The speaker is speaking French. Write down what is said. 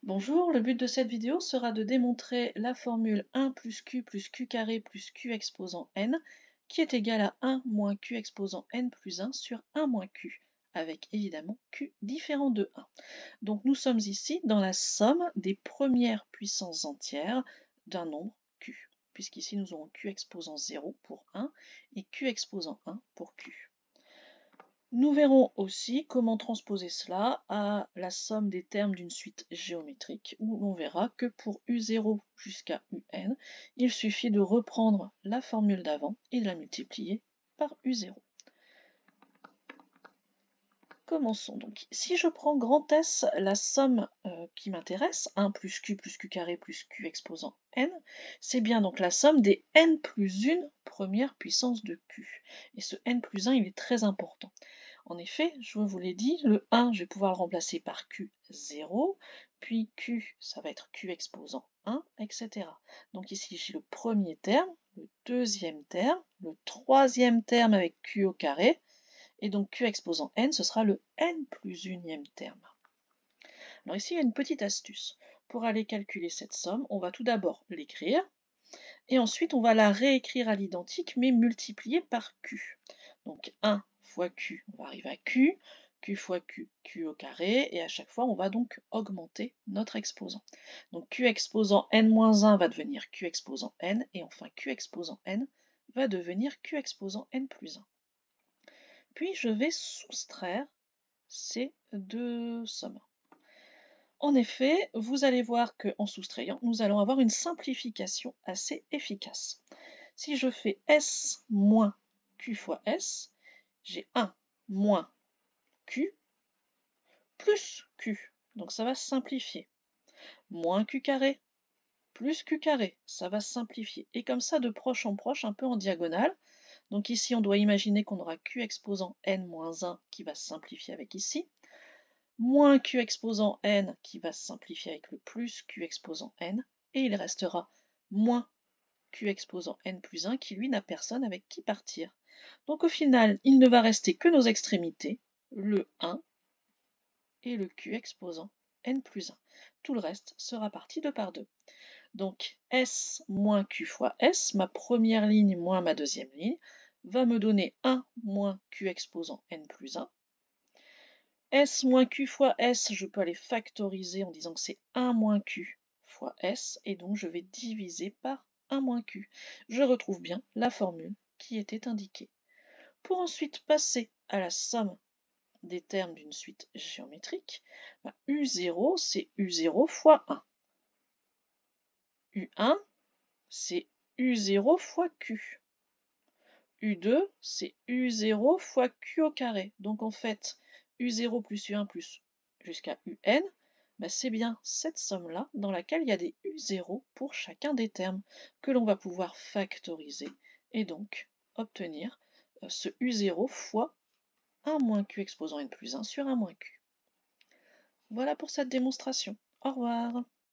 Bonjour, le but de cette vidéo sera de démontrer la formule 1 plus q carré plus q exposant n qui est égale à 1 moins q exposant n plus 1 sur 1 moins q, avec évidemment q différent de 1. Donc nous sommes ici dans la somme des premières puissances entières d'un nombre q, puisqu'ici nous aurons q exposant 0 pour 1 et q exposant 1 pour q. Nous verrons aussi comment transposer cela à la somme des termes d'une suite géométrique, où on verra que pour u0 jusqu'à un, il suffit de reprendre la formule d'avant et de la multiplier par u0. Commençons donc. Si je prends grand S, la somme qui m'intéresse, 1 plus q carré plus q exposant n, c'est bien donc la somme des n plus 1 première puissance de q. Et ce n plus 1, il est très important. En effet, je vous l'ai dit, le 1, je vais pouvoir le remplacer par Q0, puis Q, ça va être Q exposant 1, etc. Donc ici, j'ai le premier terme, le deuxième terme, le troisième terme avec Q au carré, et donc Q exposant n, ce sera le n plus unième terme. Alors ici, il y a une petite astuce. Pour aller calculer cette somme, on va tout d'abord l'écrire, et ensuite on va la réécrire à l'identique, mais multipliée par Q. Donc 1 fois Q, on va arriver à Q, Q fois Q, Q au carré, et à chaque fois on va donc augmenter notre exposant. Donc Q exposant n-1 va devenir Q exposant n, et enfin Q exposant n va devenir Q exposant n plus 1. Puis je vais soustraire ces deux sommes. En effet, vous allez voir qu'en soustrayant, nous allons avoir une simplification assez efficace. Si je fais S moins Q fois S, j'ai 1 moins Q plus Q, donc ça va simplifier. Moins Q carré plus Q carré, ça va simplifier. Et comme ça, de proche en proche, un peu en diagonale. Donc ici, on doit imaginer qu'on aura Q exposant n moins 1 qui va se simplifier avec ici, moins Q exposant n qui va se simplifier avec le plus Q exposant n, et il restera moins Q exposant n plus 1 qui lui n'a personne avec qui partir. Donc au final, il ne va rester que nos extrémités, le 1 et le Q exposant n plus 1. Tout le reste sera parti 2 par 2. Donc S moins Q fois S, ma première ligne moins ma deuxième ligne, va me donner 1 moins Q exposant n plus 1. S moins Q fois S, je peux aller factoriser en disant que c'est 1 moins Q fois S, et donc je vais diviser par 1 moins Q. Je retrouve bien la formule qui était indiquée. Pour ensuite passer à la somme des termes d'une suite géométrique, U0 c'est U0 fois 1. U1 c'est U0 fois Q. U2 c'est U0 fois Q au carré. Donc en fait, U0 plus U1 plus jusqu'à UN, c'est bien cette somme-là dans laquelle il y a des U0 pour chacun des termes que l'on va pouvoir factoriser et donc obtenir ce U0 fois 1 moins Q exposant n plus 1 sur 1 moins Q. Voilà pour cette démonstration. Au revoir.